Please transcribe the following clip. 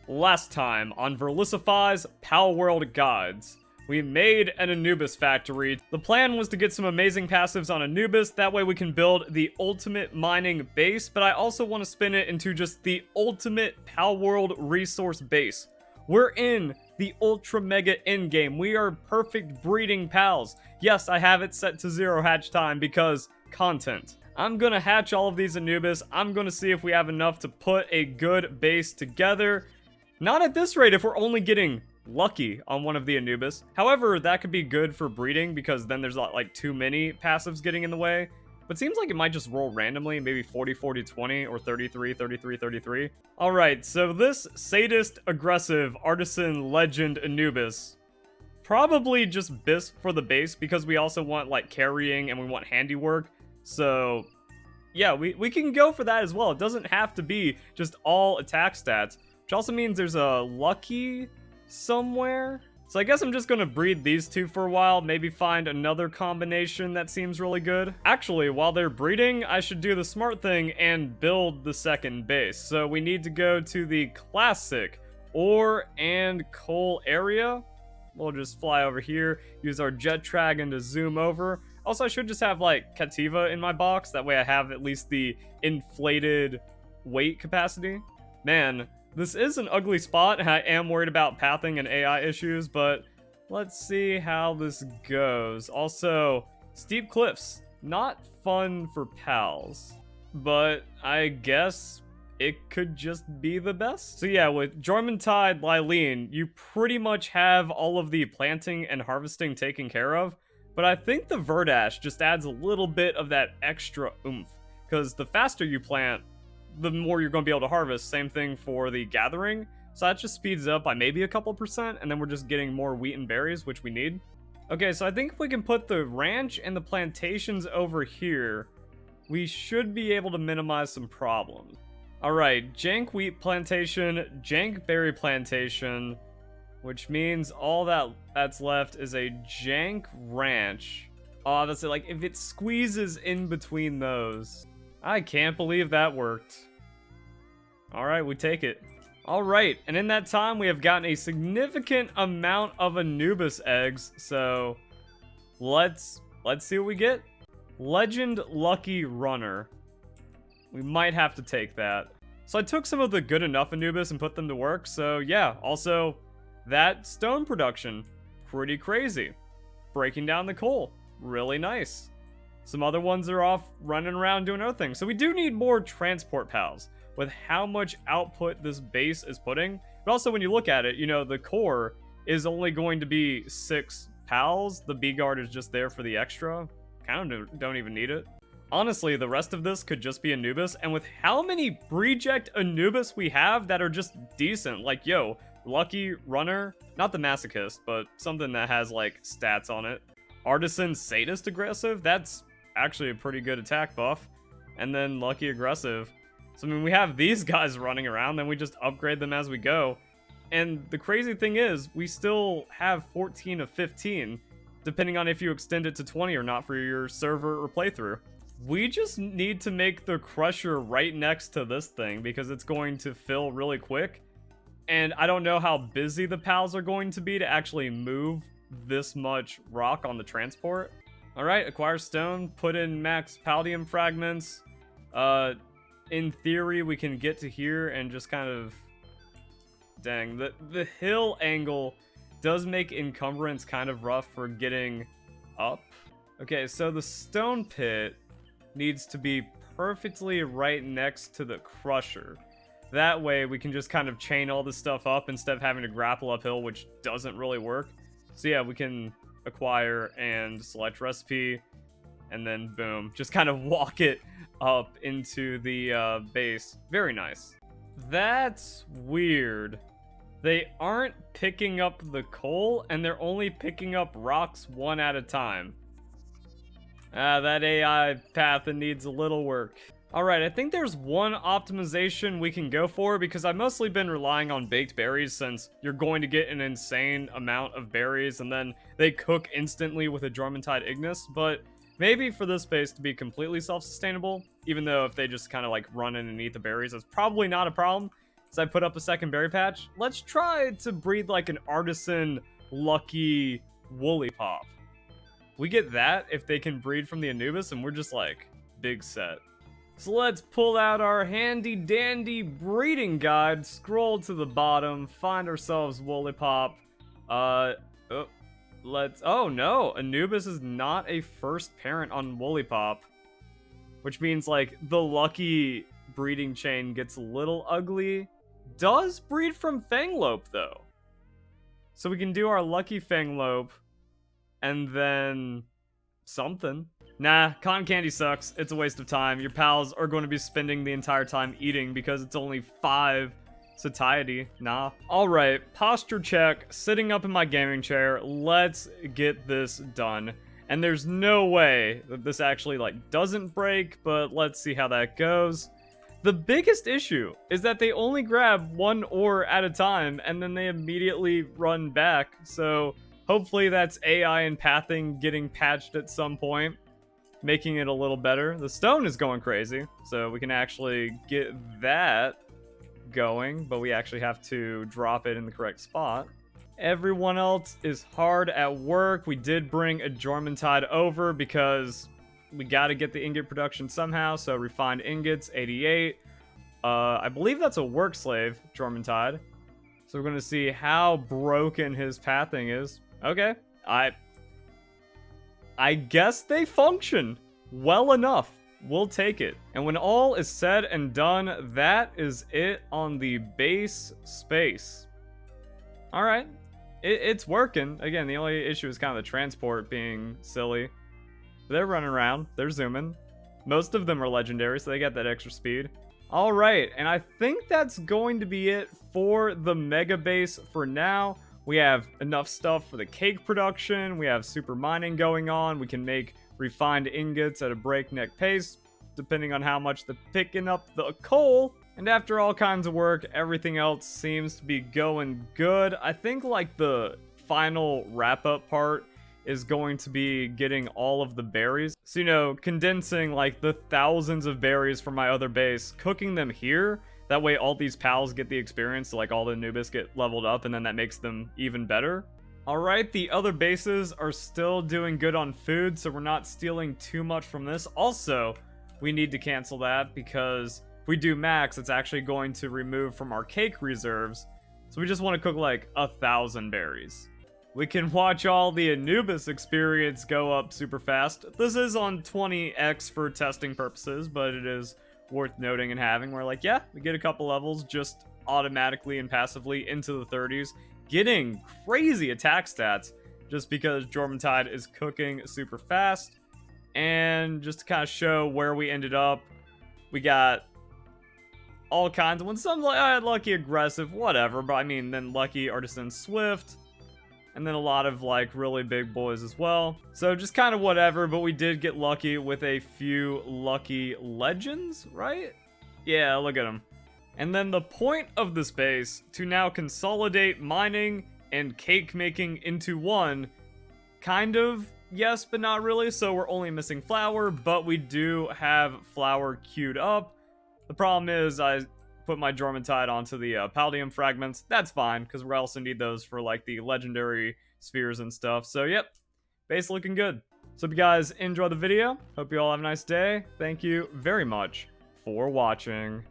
Last time on Verlisify's Palworld Guides, we made an Anubis factory. The plan was to get some amazing passives on Anubis, that way we can build the ultimate mining base, but I also want to spin it into just the ultimate Palworld resource base. We're in the ultra mega endgame. We are perfect breeding pals. Yes, I have it set to 0 hatch time because content. I'm gonna hatch all of these Anubis. I'm gonna see if we have enough to put a good base together. Not at this rate if we're only getting lucky on one of the Anubis. However, that could be good for breeding because then there's not like too many passives getting in the way. But seems like it might just roll randomly, maybe 40, 40, 20, or 33, 33, 33. Alright, so this sadist, aggressive, artisan, legend Anubis, probably just Bisp for the base because we also want like carrying and we want handiwork. So yeah, we can go for that as well. It doesn't have to be just all attack stats, which also means there's a lucky somewhere. So I guess I'm just gonna breed these two for a while, maybe find another combination that seems really good. Actually, while they're breeding, I should do the smart thing and build the second base. So we need to go to the classic ore and coal area. We'll just fly over here, use our jet dragon to zoom over. Also, I should just have like Cativa in my box, that way I have at least the inflated weight capacity. Man, this is an ugly spot, and I am worried about pathing and AI issues, but let's see how this goes. Also, steep cliffs. Not fun for pals, but I guess it could just be the best. So yeah, with Jormuntide Lylene, you pretty much have all of the planting and harvesting taken care of, but I think the Verdash just adds a little bit of that extra oomph, because the faster you plant, the more you're going to be able to harvest. Same thing for the gathering. So that just speeds up by maybe a couple percent, and then we're just getting more wheat and berries, which we need. Okay, so I think if we can put the ranch and the plantations over here, we should be able to minimize some problems. Alright, jank wheat plantation, jank berry plantation, which means all that's left is a jank ranch. Oh, that's it. Like, if it squeezes in between those. I can't believe that worked. Alright, we take it. Alright, and in that time, we have gotten a significant amount of Anubis eggs, so let's see what we get. Legend Lucky Runner. We might have to take that. So I took some of the good enough Anubis and put them to work, so yeah. Also, that stone production, pretty crazy. Breaking down the coal, really nice. Some other ones are off running around doing other things. So we do need more transport pals with how much output this base is putting. But also when you look at it, you know, the core is only going to be 6 pals. The B-guard is just there for the extra. Kind of don't even need it. Honestly, the rest of this could just be Anubis. And with how many reject Anubis we have that are just decent, like, yo, Lucky Runner, not the Masochist, but something that has like stats on it. Artisan Sadist Aggressive, that's actually a pretty good attack buff. And then Lucky Aggressive. So I mean, we have these guys running around, then we just upgrade them as we go. And the crazy thing is, we still have 14 of 15, depending on if you extend it to 20 or not for your server or playthrough. We just need to make the crusher right next to this thing because it's going to fill really quick. And I don't know how busy the pals are going to be to actually move this much rock on the transport. Alright, acquire stone, put in max palladium fragments. In theory, we can get to here and just kind of... Dang, the hill angle does make encumbrance kind of rough for getting up. Okay, so the stone pit needs to be perfectly right next to the crusher. That way, we can just kind of chain all this stuff up instead of having to grapple uphill, which doesn't really work. So yeah, we can acquire and select recipe, and then boom, just kind of walk it up into the base. Very nice. That's weird. They aren't picking up the coal, and they're only picking up rocks one at a time. That AI path needs a little work. Alright, I think there's one optimization we can go for, because I've mostly been relying on baked berries since you're going to get an insane amount of berries, and then they cook instantly with a Jormuntide Ignis, but maybe for this base to be completely self-sustainable, even though if they just kind of like run in and eat the berries, that's probably not a problem. So I put up a second berry patch. Let's try to breed like an artisan lucky woolly pop. We get that if they can breed from the Anubis, and we're just like big set. So let's pull out our handy dandy breeding guide, scroll to the bottom, find ourselves woolly pop. Oh no, Anubis is not a first parent on woolly pop, which means like the lucky breeding chain gets a little ugly. Does breed from Fanglope though, so we can do our lucky Fanglope and then something. Nah, cotton candy sucks. It's a waste of time. Your pals are going to be spending the entire time eating because it's only 5 satiety. Nah. Alright, posture check. Sitting up in my gaming chair. Let's get this done. And there's no way that this actually, like, doesn't break, but let's see how that goes. The biggest issue is that they only grab 1 ore at a time, and then they immediately run back. So hopefully that's AI and pathing getting patched at some point, making it a little better. The stone is going crazy, so we can actually get that going, but we actually have to drop it in the correct spot. Everyone else is hard at work. We did bring a Jormuntide over because we got to get the ingot production somehow, so refined ingots, 88. I believe that's a work slave, Jormuntide. So we're going to see how broken his pathing is. Okay, I guess they function well enough. We'll take it. And when all is said and done, that is it on the base space. All right, it's working. Again, the only issue is kind of the transport being silly. They're running around, they're zooming. Most of them are legendary, so they got that extra speed. All right, and I think that's going to be it for the mega base for now. We have enough stuff for the cake production. We have super mining going on. We can make refined ingots at a breakneck pace, depending on how much they're picking up the coal. And after all kinds of work, everything else seems to be going good. I think like the final wrap-up part is going to be getting all of the berries. So, you know, condensing like the thousands of berries from my other base, cooking them here. That way all these pals get the experience, so like all the Anubis get leveled up, and then that makes them even better. Alright, the other bases are still doing good on food, so we're not stealing too much from this. Also, we need to cancel that because if we do max, it's actually going to remove from our cake reserves. So we just want to cook like 1,000 berries. We can watch all the Anubis experience go up super fast. This is on 20x for testing purposes, but it is worth noting and having. We're like, yeah, we get a couple levels just automatically and passively into the 30s, getting crazy attack stats just because Jormuntide is cooking super fast. And just to kind of show where we ended up, we got all kinds of ones. Some like I had lucky aggressive, whatever, but I mean then lucky artisan swift, and then a lot of like really big boys as well. So just kind of whatever, but we did get lucky with a few lucky legends, right? Yeah, look at them. And then the point of this base to now consolidate mining and cake making into one, kind of, yes, but not really. So we're only missing flour, but we do have flour queued up. The problem is I put my Jormuntide onto the Paldium fragments. That's fine, because we also need those for like the legendary spheres and stuff. So yep, base looking good. So if you guys enjoyed the video, hope you all have a nice day. Thank you very much for watching.